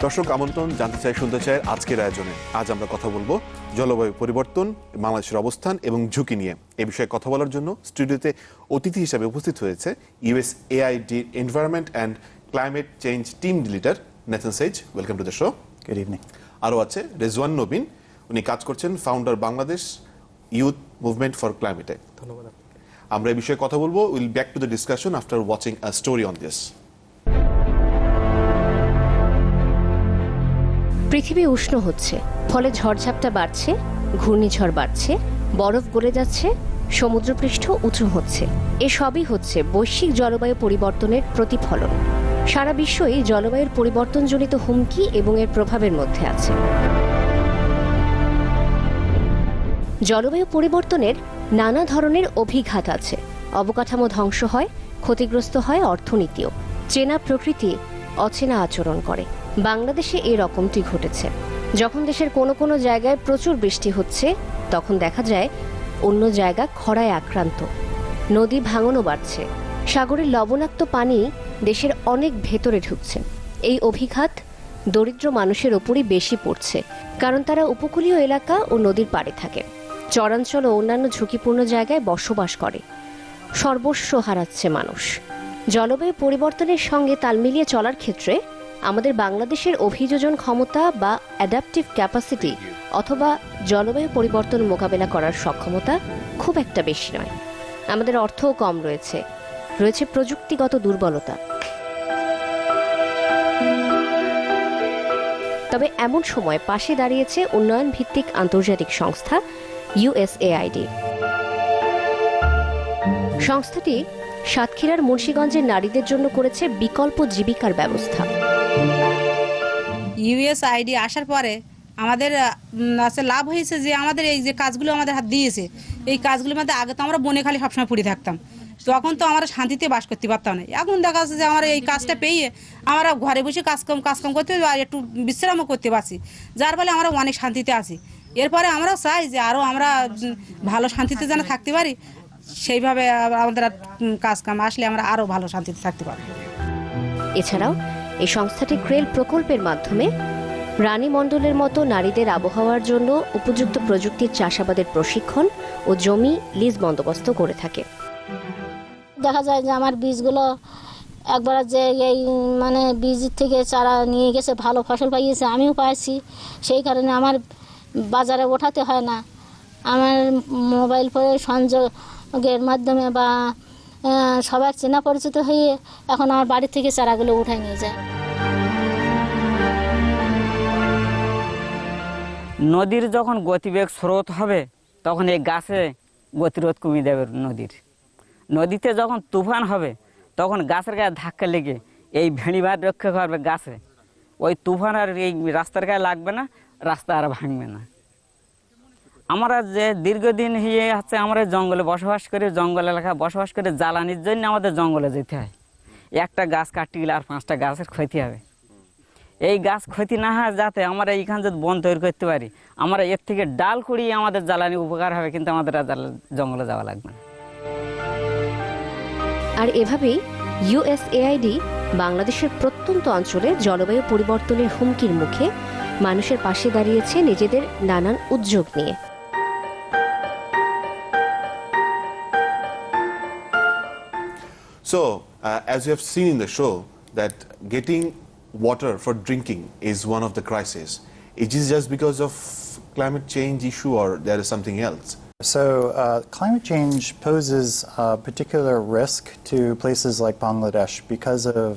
দর্শক আমন্ত্রণ জানতে চাই শুনতে চাই আজকের আয়োজনে। আজ আমরা কথা বলবো জলবায়ু পরিবর্তন, বাংলাদেশের অবস্থান এবং ঝুঁকি নিয়ে। এই বিষয়ে কথা বলার জন্য স্টুডিওতে অতিথি হিসেবে উপস্থিত হয়েছে USAID environment and climate change team leader Nathan Sage. Welcome to the show. Good evening. আরও আছে রেজওয়ান নবীন, উনি কাজ করছেন founder Bangladesh youth movement for ক্লাইমেটে। ধন্যবাদ। আমরা এই বিষয়ে কথা বলবো। Will back to the discussion after watching a story on this. পৃথিবী উষ্ণ হচ্ছে, ফলে ঝড়ঝাপটা বাড়ছে, ঘূর্ণিঝড় বাড়ছে, বরফ গলে যাচ্ছে, সমুদ্রপৃষ্ঠ উঁচু হচ্ছে। এসবই হচ্ছে বৈশ্বিক জলবায়ু পরিবর্তনের প্রতিফলন। সারা বিশ্বই জলবায়ুর পরিবর্তনজনিত হুমকি এবং এর প্রভাবের মধ্যে আছে। জলবায়ু পরিবর্তনের নানা ধরনের অভিঘাত আছে। অবকাঠামো ধ্বংস হয়, ক্ষতিগ্রস্ত হয় অর্থনীতিও। চেনা প্রকৃতি অচেনা আচরণ করে। বাংলাদেশে এরকমটি ঘটেছে। যখন দেশের কোনো কোনো জায়গায় প্রচুর বৃষ্টি হচ্ছে, তখন দেখা যায় অন্য জায়গা খরায় আক্রান্ত। নদী ভাঙনও বাড়ছে, সাগরের লবণাক্ত পানি দেশের অনেক ভেতরে ঢুকছে। এই অভিঘাত দরিদ্র মানুষের ওপরই বেশি পড়ছে, কারণ তারা উপকূলীয় এলাকা ও নদীর পাড়ে থাকে, চরাঞ্চল ও অন্যান্য ঝুঁকিপূর্ণ জায়গায় বসবাস করে। সর্বস্ব হারাচ্ছে মানুষ। জলবায়ু পরিবর্তনের সঙ্গে তাল মিলিয়ে চলার ক্ষেত্রে আমাদের বাংলাদেশের অভিযোজন ক্ষমতা বা অ্যাডাপটিভ ক্যাপাসিটি অথবা জলবায়ু পরিবর্তন মোকাবেলা করার সক্ষমতা খুব একটা বেশি নয়। আমাদের অর্থও কম রয়েছে, রয়েছে প্রযুক্তিগত দুর্বলতা। তবে এমন সময় পাশে দাঁড়িয়েছে উন্নয়ন ভিত্তিক আন্তর্জাতিক সংস্থা USAID। সংস্থাটি সাতক্ষীরার মুন্সিগঞ্জের নারীদের জন্য করেছে বিকল্প জীবিকার ব্যবস্থা। USAID আসার পরে আমাদের লাভ হয়েছে যে আমাদের এই যে কাজগুলো আমাদের হাত দিয়েছে, এই কাজগুলোর মধ্যে আগে তো আমরা বনে খালি সবসময় পড়ে থাকতাম, তখন তো আমরা শান্তিতে বাস করতে পারতাম না। এখন দেখা যাচ্ছে যে আমরা এই কাজটা পেয়ে আমরা ঘরে বসে কাজকাম করতে আর একটু বিশ্রামও করতে পারছি, যার ফলে আমরা অনেক শান্তিতে আছি। এরপরে আমরা চাই যে আরও আমরা ভালো শান্তিতে যেন থাকতে পারি, সেইভাবে আমাদের কাজকাম আসলে আমরা আরও ভালো শান্তিতে থাকতে পারব। এছাড়াও এই সংস্থাটি ক্রেল প্রকল্পের মাধ্যমে রানী মণ্ডলের মতো নারীদের আবহাওয়ার জন্য উপযুক্ত প্রযুক্তির চাষাবাদের প্রশিক্ষণ ও জমি লিজ বন্দোবস্ত করে থাকে। দেখা যায় যে আমার বীজগুলো একবার যে এই বীজ থেকে চারা নিয়ে গেছে, ভালো ফসল পাইয়েছে, আমিও পাইছি। সেই কারণে আমার বাজারে ওঠাতে হয় না। আমার মোবাইল ফোনে সংযোগের মাধ্যমে বা সবার চেনা পরিচিত হয়ে এখন আমার বাড়ি থেকে চারাগুলো উঠায় নিয়ে যায়। নদীর যখন গতিবেগ স্রোত হবে, তখন এই গাছে গতিরোধ কমিয়ে দেবে নদীতে যখন তুফান হবে, তখন গাছের গায়ে ধাক্কা লেগে এই ভেড়িবাদ রক্ষা করবে গাছে। ওই তুফান আর এই রাস্তার গায়ে লাগবে না, রাস্তা আর ভাঙবে না। আমরা যে দীর্ঘদিন আমরা জঙ্গলে বসবাস করি, জঙ্গল এলাকায় বসবাস করে জ্বালানির জন্য আমাদের জঙ্গলে যেতে হয়। একটা গাছ কাটতে গেলে আর 5টা গাছের ক্ষতি হবে। এই গাছ ক্ষতি না হয় যাতে আমরা এইখানে যদি বন তৈরি করতে পারি, আমরা এর থেকে ডাল কুড়িয়ে আমাদের জ্বালানি উপকার হবে, কিন্তু আমাদের জঙ্গলে যাওয়া লাগবে না। আর এভাবেই USAID বাংলাদেশের প্রত্যন্ত অঞ্চলে জলবায়ু পরিবর্তনের হুমকির মুখে মানুষের পাশে দাঁড়িয়েছে নিজেদের নানান উদ্যোগ নিয়ে। So, as you have seen in the show, that getting water for drinking is one of the crises. Is it just because of climate change issue or there is something else? So climate change poses a particular risk to places like Bangladesh because of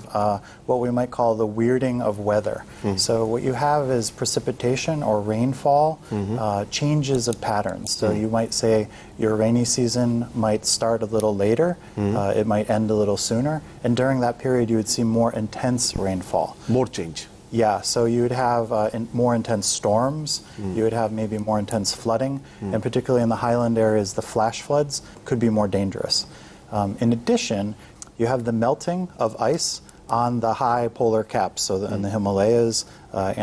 what we might call the weirding of weather. So what you have is precipitation or rainfall, changes of patterns. So you might say your rainy season might start a little later, it might end a little sooner, and during that period you would see more intense rainfall. More change. Yeah, so you would have more intense storms, you would have maybe more intense flooding, and particularly in the highland areas, the flash floods could be more dangerous. In addition, you have the melting of ice on the high polar caps, so in the Himalayas,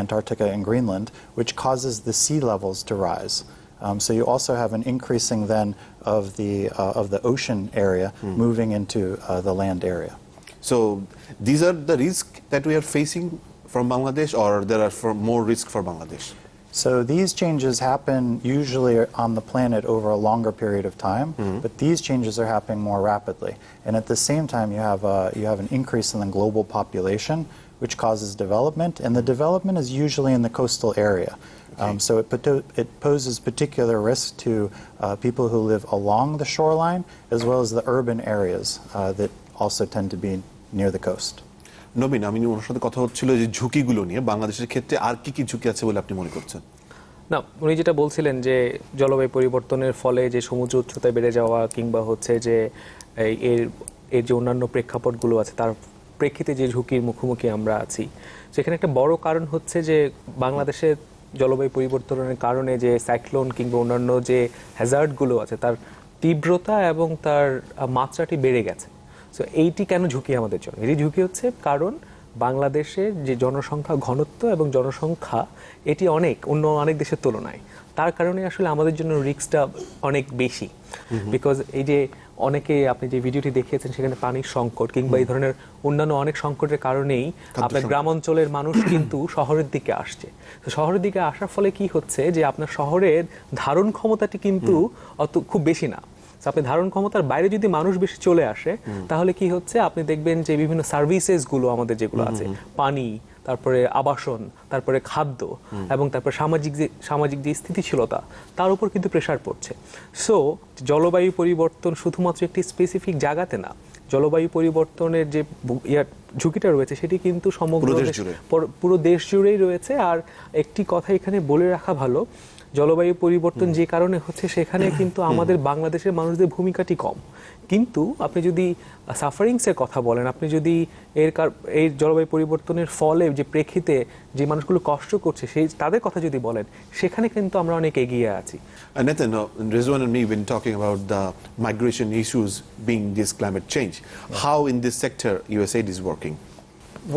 Antarctica, and Greenland, which causes the sea levels to rise. So you also have an increasing then of the ocean area moving into the land area. So these are the risks that we are facing from Bangladesh, or there are more risk for Bangladesh? So these changes happen usually on the planet over a longer period of time, but these changes are happening more rapidly. And at the same time, you have an increase in the global population, which causes development, and the development is usually in the coastal area. So it poses particular risk to people who live along the shoreline, as well as the urban areas that also tend to be near the coast. নবীন, আমি ওনার সাথে কথা হচ্ছিল যে ঝুঁকিগুলো নিয়ে, বাংলাদেশের ক্ষেত্রে আর কি কি ঝুঁকি আছে বলে আপনি মনে করছেন? না, উনি যেটা বলছিলেন যে জলবায়ু পরিবর্তনের ফলে যে সমুদ্র উচ্চতায় বেড়ে যাওয়া কিংবা হচ্ছে যে এর যে অন্যান্য প্রেক্ষাপটগুলো আছে তার প্রেক্ষিতে যে ঝুঁকির মুখোমুখি আমরা আছি, সেখানে একটা বড় কারণ হচ্ছে যে বাংলাদেশের জলবায়ু পরিবর্তনের কারণে যে সাইক্লোন কিংবা অন্যান্য যে হ্যাজার্ডগুলো আছে তার তীব্রতা এবং তার মাত্রাটি বেড়ে গেছে। সো এইটি কেন ঝুঁকি আমাদের জন্য? এটি ঝুঁকি হচ্ছে কারণ বাংলাদেশের যে জনসংখ্যা ঘনত্ব এবং জনসংখ্যা এটি অন্য অনেক দেশের তুলনায়, তার কারণে আসলে আমাদের জন্য রিস্কটা অনেক বেশি। বিকজ এই যে অনেকে আপনি যে ভিডিওটি দেখিয়েছেন সেখানে পানির সংকট কিংবা এই ধরনের অন্যান্য অনেক সংকটের কারণেই আপনার গ্রাম অঞ্চলের মানুষ কিন্তু শহরের দিকে আসছে। তো শহরের দিকে আসার ফলে কি হচ্ছে যে আপনার শহরের ধারণ ক্ষমতাটি কিন্তু খুব বেশি না। আপনি ধারণ ক্ষমতার বাইরে যদি মানুষ বেশি চলে আসে তাহলে কি হচ্ছে, আপনি দেখবেন যে বিভিন্ন সার্ভিসেস গুলো আমাদের যেগুলো আছে, পানি, তারপরে আবাসন, তারপরে খাদ্য এবং তারপরে সামাজিক যে স্থিতিশীলতা, তার উপর কিন্তু প্রেসার পড়ছে। সো জলবায়ু পরিবর্তন শুধুমাত্র একটি স্পেসিফিক জায়গাতে না, জলবায়ু পরিবর্তনের যে ঝুঁকিটা রয়েছে সেটি কিন্তু সমগ্র পুরো দেশ জুড়েই রয়েছে। আর একটি কথা এখানে বলে রাখা ভালো, জলবায়ু পরিবর্তন যে কারণে হচ্ছে সেখানে কিন্তু আমাদের বাংলাদেশের মানুষদের ভূমিকাটি কম। কিন্তু আপনি যদি সাফারিংসের কথা বলেন, আপনি যদি এই জলবায়ু পরিবর্তনের ফলে যে প্রেক্ষিতে যে মানুষগুলো কষ্ট করছে তাদের কথা যদি বলেন, সেখানে কিন্তু আমরা অনেক এগিয়ে আছি। Nathan, Rizwan and me have been talking about the migration issues being this climate change. How in this sector USAID is working?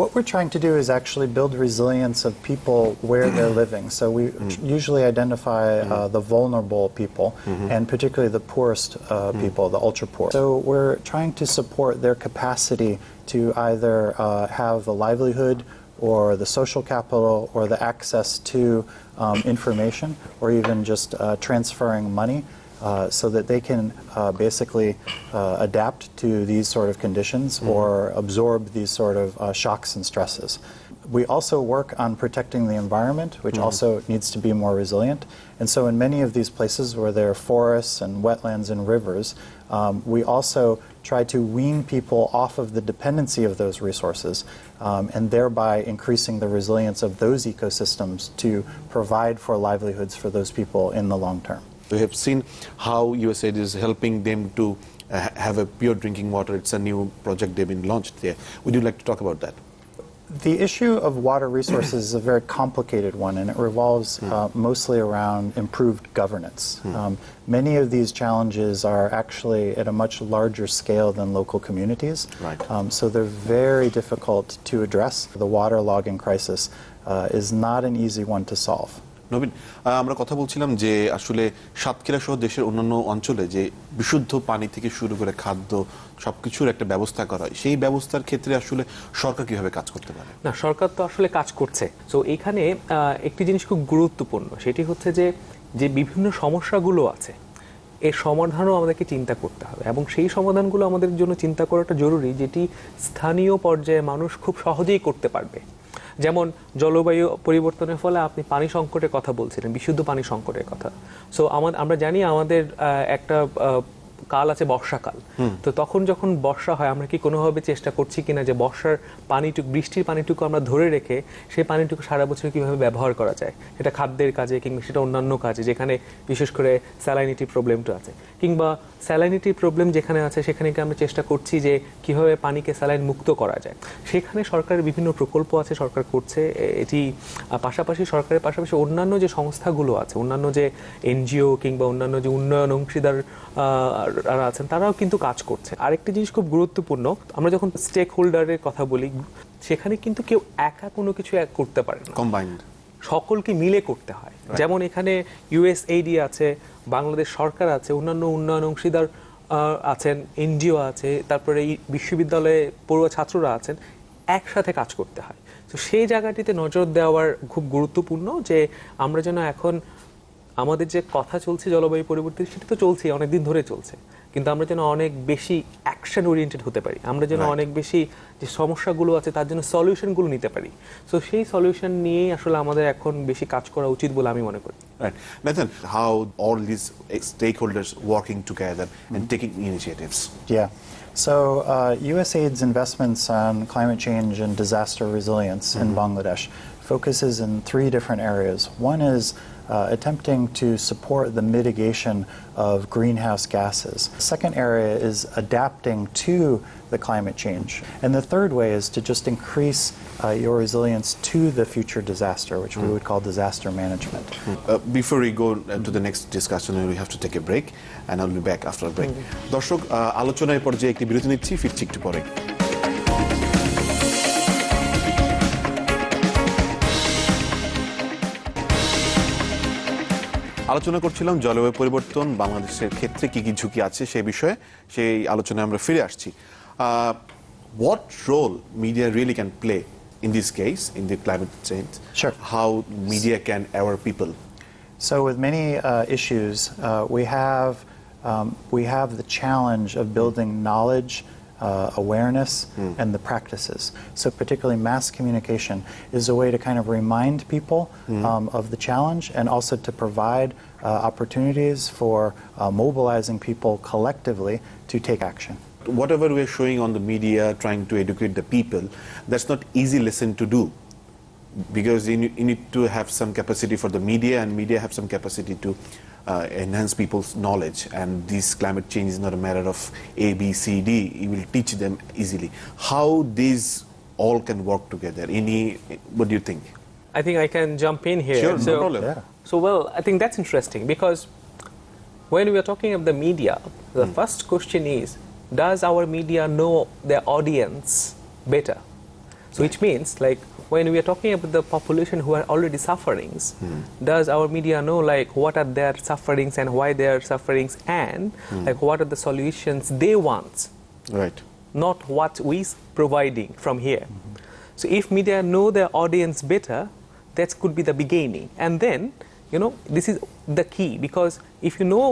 What we're trying to do is actually build resilience of people where they're living. So we usually identify the vulnerable people, and particularly the poorest people, the ultra poor. So we're trying to support their capacity to either have a livelihood or the social capital or the access to information, or even just transferring money. So that they can basically adapt to these sort of conditions or absorb these sort of shocks and stresses. We also work on protecting the environment, which also needs to be more resilient. And so in many of these places where there are forests and wetlands and rivers, we also try to wean people off of the dependency of those resources, and thereby increasing the resilience of those ecosystems to provide for livelihoods for those people in the long term. We have seen how USAID is helping them to have a pure drinking water. It's a new project they've been launched there. Would you like to talk about that? The issue of water resources is a very complicated one, and it revolves mostly around improved governance. Many of these challenges are actually at a much larger scale than local communities. Right. So they're very difficult to address. The waterlogging crisis is not an easy one to solve. নবীন, আমরা কথা বলছিলাম যে আসলে সাতক্ষীরা সহ দেশের অন্যান্য অঞ্চলে যে বিশুদ্ধ পানি থেকে শুরু করে খাদ্য সবকিছুর একটা ব্যবস্থা করা হয়, সেই ব্যবস্থার ক্ষেত্রে আসলে সরকার কিভাবে কাজ করতে পারে? না, সরকার তো আসলে কাজ করছে। তো এখানে একটি জিনিস খুব গুরুত্বপূর্ণ, সেটি হচ্ছে যে বিভিন্ন সমস্যাগুলো আছে এর সমাধানও আমাদেরকে চিন্তা করতে হবে, এবং সেই সমাধানগুলো আমাদের জন্য চিন্তা করাটা জরুরি, যেটি স্থানীয় পর্যায়ে মানুষ খুব সহজেই করতে পারবে। যেমন জলবায়ু পরিবর্তনের ফলে আপনি পানি সংকটের কথা বলছিলেন, বিশুদ্ধ পানি সংকটের কথা। সো আমরা জানি আমাদের একটা কাল আছে বর্ষাকাল। তো তখন যখন বর্ষা হয়, আমরা কি কোনোভাবে চেষ্টা করছি কিনা যে বর্ষার পানিটুকু, বৃষ্টির পানিটুকু আমরা ধরে রেখে সেই পানিটুকু সারা বছর কিভাবে ব্যবহার করা যায়, সেটা খাদ্যের কাজে কিংবা সেটা অন্যান্য কাজে, যেখানে বিশেষ করে স্যালাইনিটি প্রবলেমটা আছে, কিংবা স্যালাইনিটি প্রবলেম যেখানে আছে সেখানে কি আমরা চেষ্টা করছি যে কিভাবে পানিকে স্যালাইন মুক্ত করা যায়। সেখানে সরকারের বিভিন্ন প্রকল্প আছে, সরকার করছে এটি। পাশাপাশি সরকারের পাশাপাশি অন্যান্য যে সংস্থাগুলো আছে, অন্যান্য যে এনজিও কিংবা অন্যান্য যে উন্নয়ন অংশীদার আছেন, তারাও কিন্তু কাজ করছে। আরেকটি জিনিস খুব গুরুত্বপূর্ণ, আমরা যখন স্টেক হোল্ডারের কথা বলি, সেখানে কিন্তু কেউ একা কোনো কিছু করতে পারে না, কম্বাইন্ড, সকলকে মিলে করতে হয়। যেমন এখানে USAID আছে, বাংলাদেশ সরকার আছে, অন্যান্য উন্নয়ন অংশীদার আছেন, এনজিও আছে, তারপরে এই বিশ্ববিদ্যালয়ে পড়ুয়া ছাত্ররা আছেন, একসাথে কাজ করতে হয়। তো সেই জায়গাটিতে নজর দেওয়ার খুব গুরুত্বপূর্ণ যে আমরা যেন এখন আমাদের যে কথা চলছে জলবায়ু পরিবর্তন সেটা তো চলছে অনেকদিন ধরে চলছে, কিন্তু আমরা যেন অনেক বেশি অ্যাকশন ওরিয়েন্টেড হতে পারি, আমরা যেন অনেক বেশি যে সমস্যাগুলো আছে তার জন্য সলিউশনগুলো নিতে পারি। সো সেই সলিউশন নিয়েই আসলে আমাদের এখন বেশি কাজ করা উচিত বলে আমি মনে করি। Right. Nathan, how all these stakeholders working together and taking initiatives? Yeah. So USAID's investments on climate change and disaster resilience in Bangladesh focuses in 3 different areas. One is attempting to support the mitigation of greenhouse gases. The second area is adapting to the climate change. And the third way is to just increase your resilience to the future disaster, which we would call disaster management. Before we go to the next discussion, we have to take a break, and I'll be back after a break. দর্শক, আলোচনার পর্যায়ে একটি বিরতি নিচ্ছি, ফিরছি একটু পরে। আলোচনা করছিলাম জলবায়ু পরিবর্তন বাংলাদেশের ক্ষেত্রে কি কি ঝুঁকি আছে সেই বিষয়ে, সেই আলোচনায় আমরা ফিরে আসছি। What role media really can play in this case, in the climate change? Sure. How media can aware people? So with many issues, we have the challenge of building knowledge, awareness, and the practices. So particularly mass communication is a way to kind of remind people of the challenge, and also to provide opportunities for mobilizing people collectively to take action. Whatever we are showing on the media, trying to educate the people, that's not easy lesson to do, because you need to have some capacity for the media, and media have some capacity to enhance people's knowledge. And this climate change is not a matter of A, B, C, D. You will teach them easily. How these all can work together? What do you think? I think I can jump in here. Sure, no problem. Yeah. So, well, I think that's interesting because when we are talking of the media, the first question is, does our media know their audience better? So which means, like, when we are talking about the population who are already sufferings, does our media know, like, what are their sufferings and why they are sufferings, and like what are the solutions they want, Right. not what we providing from here. So if media know their audience better, that could be the beginning. And then, you know, this is the key, because if you know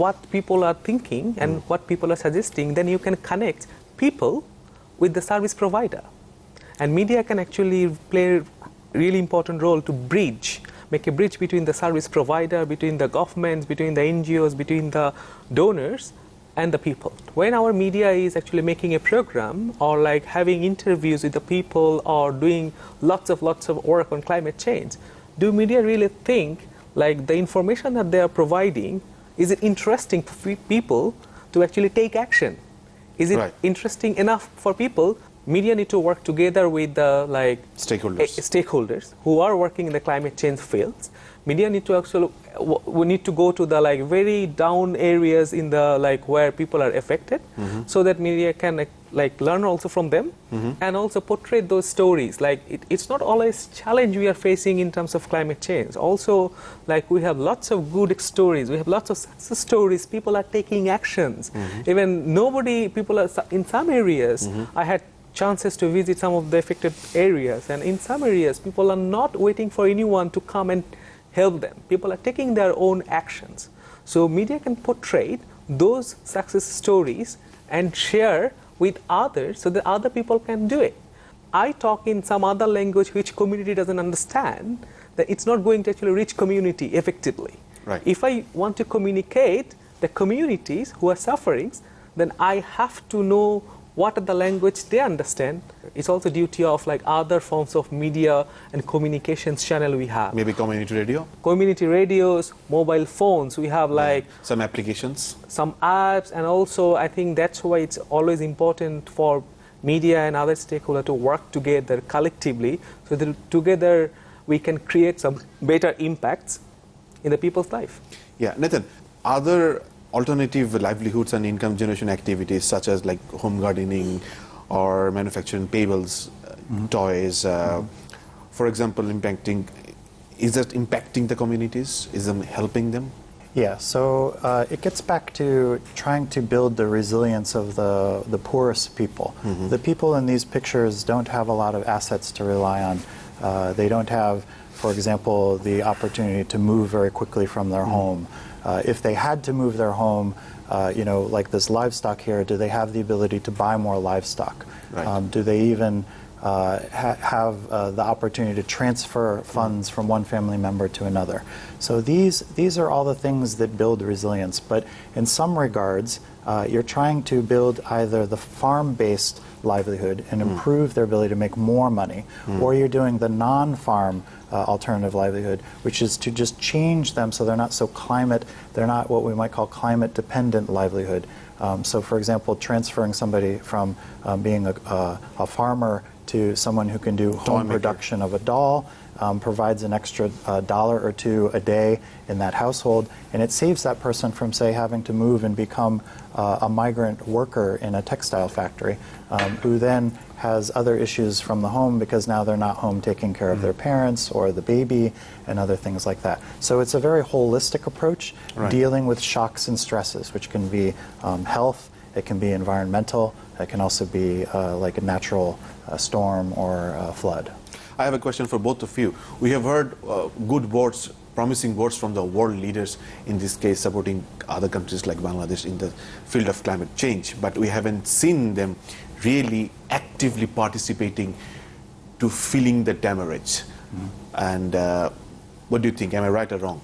what people are thinking and what people are suggesting, then you can connect people with the service provider. And media can actually play a really important role to make a bridge between the service provider, between the governments, between the NGOs, between the donors and the people. When our media is actually making a program or like having interviews with the people or doing lots of work on climate change, do media really think like the information that they are providing, is it interesting for people to actually take action? Is it interesting enough for people? Media need to work together with the stakeholders who are working in the climate change fields. Media need to actually, we need to go to the like very down areas in the like where people are affected, so that media can like learn also from them and also portray those stories. Like it's not always challenge we are facing in terms of climate change. Also, like we have lots of good stories, we have lots of success stories. People are taking actions. Even people are in some areas. I had chances to visit some of the affected areas, and in some areas people are not waiting for anyone to come and help them. People are taking their own actions. So media can portray those success stories and share with others so that other people can do it. I talk in some other language which community doesn't understand, that it's not going to actually reach community effectively. Right. If I want to communicate the communities who are suffering, then I have to know what are the language they understand. It's also duty of like other forms of media and communications channel we have. Maybe community radio? Community radios, mobile phones, we have like some applications, some apps, and also I think that's why it's always important for media and other stakeholders to work together collectively, so that together we can create some better impacts in the people's life. Yeah, Nathan, other alternative livelihoods and income generation activities such as like home gardening or manufacturing payables, toys, for example, is that impacting the communities? Is them helping them? Yeah, so it gets back to trying to build the resilience of the poorest people. The people in these pictures don't have a lot of assets to rely on. They don't have, for example, the opportunity to move very quickly from their home. If they had to move their home, like this livestock here, do they have the ability to buy more livestock? Right. Do they even have the opportunity to transfer funds from one family member to another? So these are all the things that build resilience. But in some regards, you're trying to build either the farm-based livelihood and improve their ability to make more money, or you're doing the non-farm alternative livelihood, which is to just change them so they're not what we might call climate-dependent livelihood. So, for example, transferring somebody from being a farmer to someone who can do home production of a doll provides an extra $1 or $2 a day in that household, and it saves that person from, say, having to move and become a migrant worker in a textile factory, who then has other issues from the home because now they're not home taking care of their parents or the baby and other things like that. So it's a very holistic approach, dealing with shocks and stresses, which can be health, it can be environmental, it can also be like a natural storm or flood. I have a question for both of you. We have heard good words, promising words from the world leaders, in this case supporting other countries like Bangladesh in the field of climate change, but we haven't seen them really actively participating to feeling the damage. And what do you think? Am I right or wrong?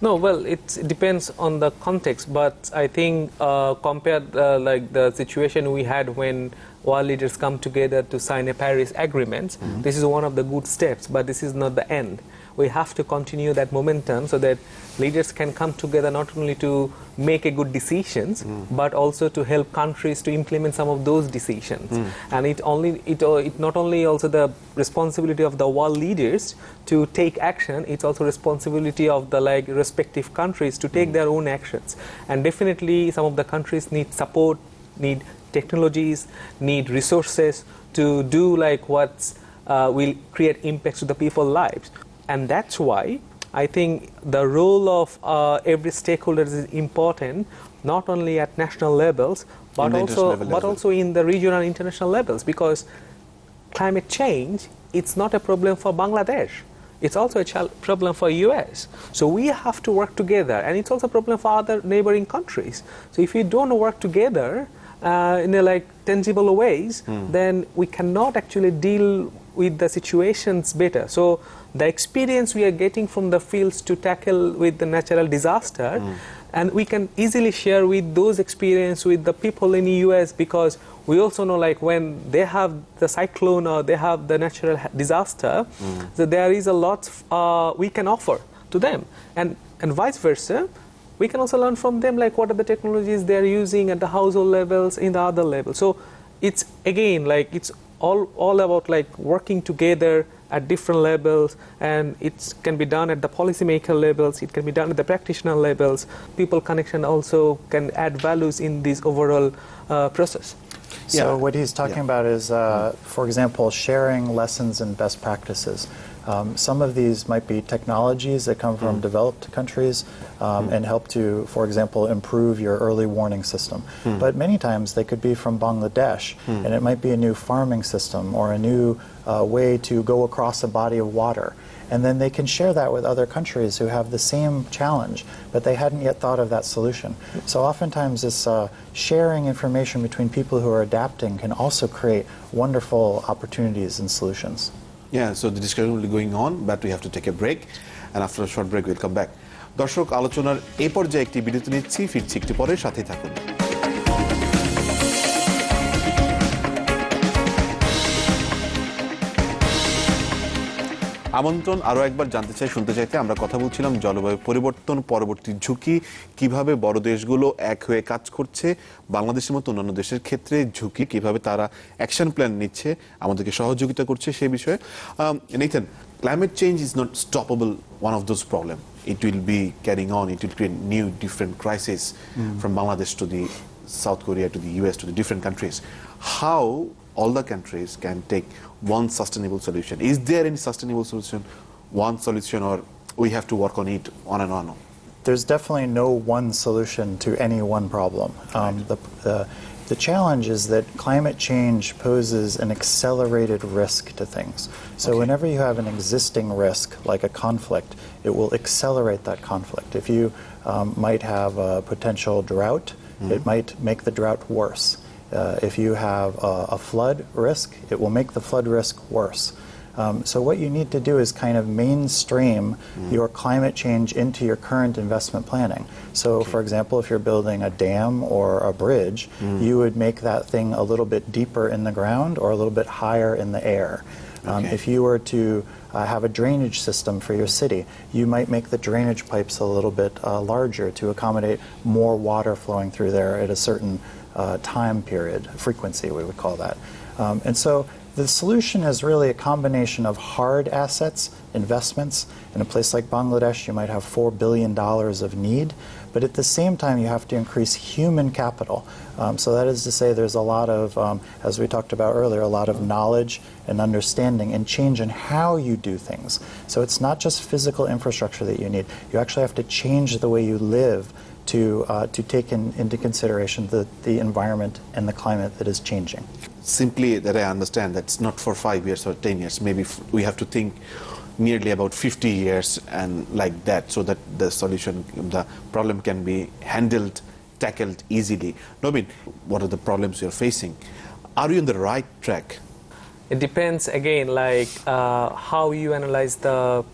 No, well, it depends on the context, but I think compared like the situation we had when world leaders come together to sign a Paris agreement, this is one of the good steps, but this is not the end. We have to continue that momentum so that leaders can come together not only to make a good decisions, but also to help countries to implement some of those decisions. And it not only also the responsibility of the world leaders to take action, it's also responsibility of the respective countries to take their own actions. And definitely some of the countries need support, need technologies, need resources to do what will create impacts to the people's lives. And that's why I think the role of every stakeholder is important, not only at national levels, but also in the regional and international levels, because climate change, it's not a problem for Bangladesh. It's also a problem for US. So we have to work together, and it's also a problem for other neighboring countries. So if we don't work together in tangible ways, then we cannot actually deal with the situations better. So the experience we are getting from the fields to tackle with the natural disaster, and we can easily share with those experience with the people in the US, because we also know when they have the cyclone or they have the natural disaster, so there is a lot we can offer to them, and vice versa. We can also learn from them what are the technologies they are using at the household levels, in the other levels. So it's again it's all about working together at different levels, and it can be done at the policymaker levels, it can be done at the practitioner levels. People connection also can add values in this overall process. So what he's talking about is, for example, sharing lessons and best practices. Some of these might be technologies that come from developed countries and help to, for example, improve your early warning system. But many times they could be from Bangladesh, and it might be a new farming system or a new way to go across a body of water. And then they can share that with other countries who have the same challenge, but they hadn't yet thought of that solution. So oftentimes this sharing information between people who are adapting can also create wonderful opportunities and solutions. Yeah, so the discussion will be going on, but we have to take a break, and after a short break we'll come back. দর্শক, আলোচনার এই পর্যায়ে একটি বিরতি নিচ্ছি, ফিরছি একটু পরে, সাথেই থাকুন। আমন্ত্রণ আরও একবার জানতে চাই, শুনতে চাইতে আমরা কথা বলছিলাম জলবায়ু পরিবর্তন পরবর্তী ঝুঁকি, কিভাবে বড় দেশগুলো এক হয়ে কাজ করছে, বাংলাদেশের মতো অন্যান্য দেশের ক্ষেত্রে ঝুঁকি, কিভাবে তারা অ্যাকশন প্ল্যান নিচ্ছে, আমাদেরকে সহযোগিতা করছে সেই বিষয়ে। Nathan, climate change is not stoppable, one of those problems. It will be carrying on, it will create new different crises from Bangladesh to the South Korea to the US to the different countries. How all the countries can take one sustainable solution? Is there any sustainable solution, one solution, or we have to work on it on and on? There's definitely no one solution to any one problem. The challenge is that climate change poses an accelerated risk to things. So whenever you have an existing risk, like a conflict, it will accelerate that conflict. If you might have a potential drought, it might make the drought worse. If you have a flood risk, it will make the flood risk worse. So what you need to do is kind of mainstream your climate change into your current investment planning. So for example, if you're building a dam or a bridge, you would make that thing a little bit deeper in the ground or a little bit higher in the air. If you were to have a drainage system for your city, you might make the drainage pipes a little bit larger to accommodate more water flowing through there at a certain time period, frequency we would call that. And so the solution is really a combination of hard assets, investments. In a place like Bangladesh, you might have $4 billion of need, but at the same time, you have to increase human capital. So that is to say, there's a lot of, as we talked about earlier, a lot of knowledge and understanding and change in how you do things. So it's not just physical infrastructure that you need. You actually have to change the way you live to take into consideration the environment and the climate that is changing. Simply that I understand that's not for 5 years or 10 years. Maybe we have to think nearly about 50 years and like that, so that the solution, the problem can be handled, tackled easily. Nobin, what are the problems you're facing? Are you on the right track? It depends, again, like how you analyze the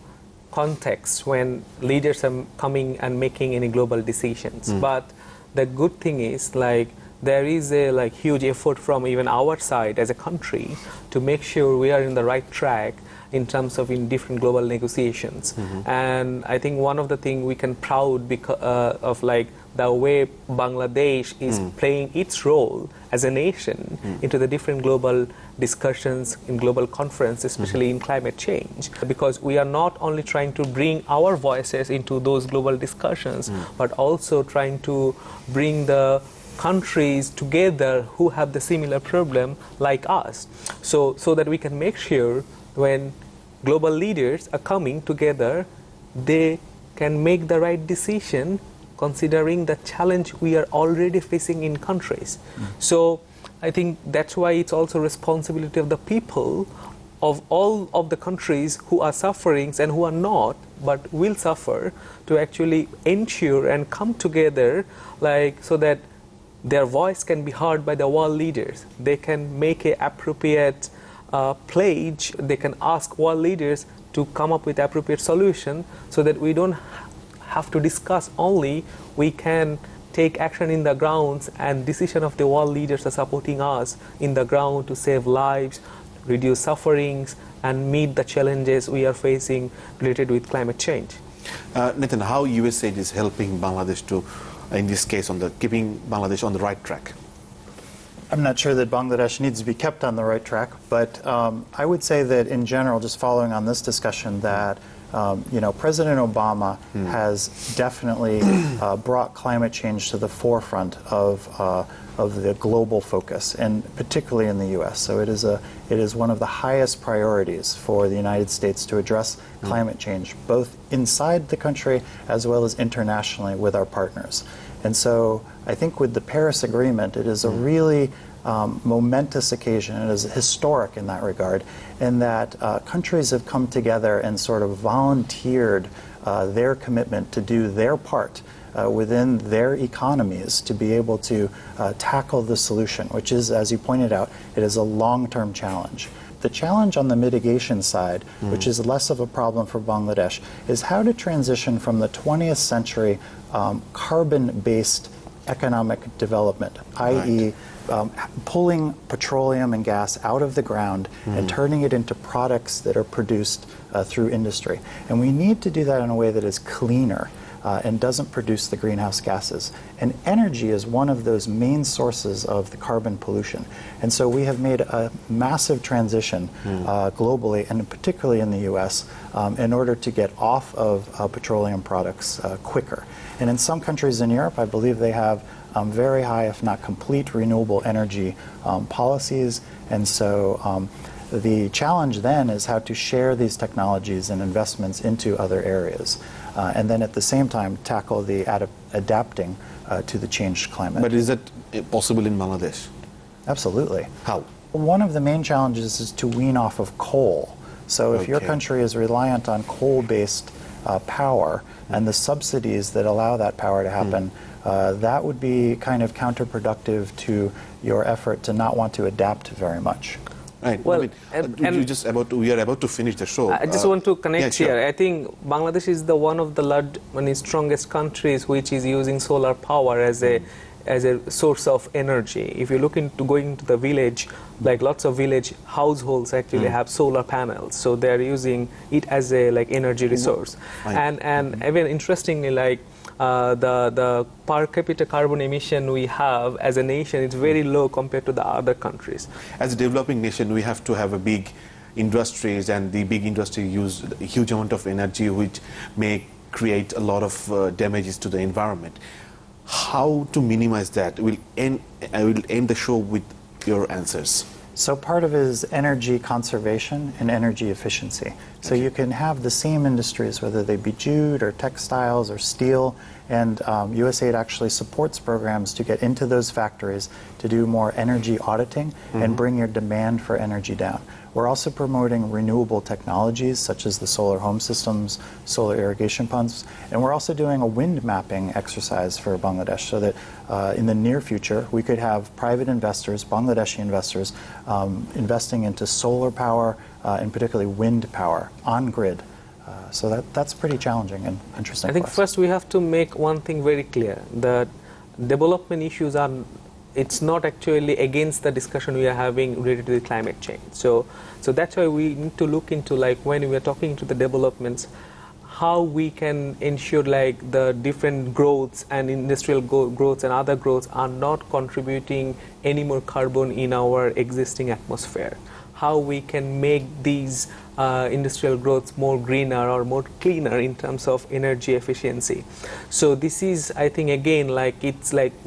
context when leaders are coming and making any global decisions. But the good thing is, like, there is a huge effort from even our side as a country to make sure we are in the right track in terms of in different global negotiations. And I think one of the things we can proud because of like the way Bangladesh is playing its role as a nation into the different global discussions in global conference, especially in climate change, because we are not only trying to bring our voices into those global discussions, but also trying to bring the countries together who have the similar problem like us, so that we can make sure when global leaders are coming together, they can make the right decision considering the challenge we are already facing in countries. So I think that's why it's also responsibility of the people of all of the countries who are suffering and who are not but will suffer to actually ensure and come together, like, so that their voice can be heard by the world leaders. They can make an appropriate pledge. They can ask world leaders to come up with appropriate solution, so that we don't have to discuss only. We can take action in the grounds, and decision of the world leaders are supporting us in the ground to save lives, reduce sufferings, and meet the challenges we are facing related with climate change. Nathan, how USAID is helping Bangladesh to, in this case, keeping Bangladesh on the right track? I'm not sure that Bangladesh needs to be kept on the right track, but I would say that in general, just following on this discussion, that President Obama has definitely brought climate change to the forefront of the global focus, and particularly in the U.S. So it is one of the highest priorities for the United States to address climate change, both inside the country as well as internationally with our partners. And so I think with the Paris Agreement, it is a really momentous occasion. It is historic in that regard, in that countries have come together and sort of volunteered their commitment to do their part within their economies to be able to tackle the solution, which is, as you pointed out, it is a long-term challenge. The challenge on the mitigation side, which is less of a problem for Bangladesh, is how to transition from the 20th century carbon-based economic development, i.e., pulling petroleum and gas out of the ground and turning it into products that are produced through industry. And we need to do that in a way that is cleaner and doesn't produce the greenhouse gases. And energy is one of those main sources of the carbon pollution. And so we have made a massive transition globally, and particularly in the U.S., in order to get off of petroleum products quicker. And in some countries in Europe, I believe they have very high, if not complete, renewable energy policies. And so the challenge then is how to share these technologies and investments into other areas. and then at the same time tackle the adapting to the changed climate. But is that possible in Bangladesh? Absolutely. How? One of the main challenges is to wean off of coal. So if your Okay. country is reliant on coal-based power and the subsidies that allow that power to happen, that would be kind of counterproductive to your effort to not want to adapt very much. Right. Well, We are about to finish the show. I just want to connect yeah, sure. here. I think Bangladesh is the one of the strongest countries which is using solar power as a source of energy. If you look into going to the village, like lots of village households actually have solar panels, so they are using it as a energy resource. Right. And even interestingly, the per capita carbon emission we have as a nation is very low compared to the other countries. As a developing nation, we have to have a big industries, and the big industry use a huge amount of energy, which may create a lot of damages to the environment. How to minimize that? I will end the show with your answers. So part of it is energy conservation and energy efficiency. So you can have the same industries, whether they be jute or textiles or steel, and USAID actually supports programs to get into those factories to do more energy auditing and bring your demand for energy down. We're also promoting renewable technologies such as the solar home systems, solar irrigation pumps, and we're also doing a wind mapping exercise for Bangladesh so that in the near future we could have private investors, Bangladeshi investors, investing into solar power and particularly wind power on grid. So that's pretty challenging and interesting. I think for us. first we have to make one thing very clear, that development issues are, it's not actually against the discussion we are having related to the climate change. So that's why we need to look into, when we are talking to the developments, how we can ensure the different growths and industrial growths and other growths are not contributing any more carbon in our existing atmosphere. How we can make these industrial growths more greener or more cleaner in terms of energy efficiency. So this is, I think, again,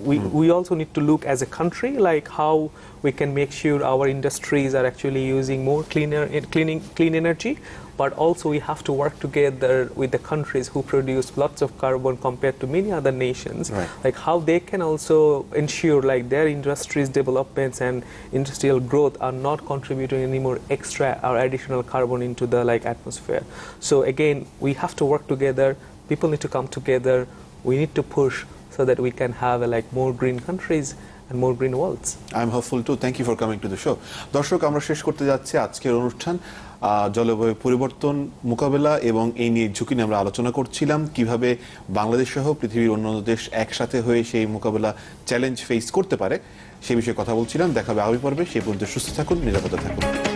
we also need to look as a country how we can make sure our industries are actually using more clean energy, but also we have to work together with the countries who produce lots of carbon compared to many other nations, right. How they can also ensure their industries developments and industrial growth are not contributing any more extra or additional carbon into the atmosphere. So again, we have to work together, people need to come together, we need to push so that we can have more green countries and more green worlds. I'm hopeful too. Thank you for coming to the show. দর্শক, আমরা শেষ করতে যাচ্ছি আজকের অনুষ্ঠান। জলবায়ু পরিবর্তন মোকাবেলা এবং এই নিয়ে ঝুঁকি নিয়ে আমরা আলোচনা করছিলাম, কিভাবে বাংলাদেশ সহ পৃথিবীর অন্যান্য দেশ একসাথে হয়ে সেই মোকাবেলা চ্যালেঞ্জ ফেস করতে পারে সে বিষয়ে কথা বলছিলাম। দেখা হবে আগামী পর্বে। সেই পর্যন্ত সুস্থ থাকুন, নিরাপদে থাকুন।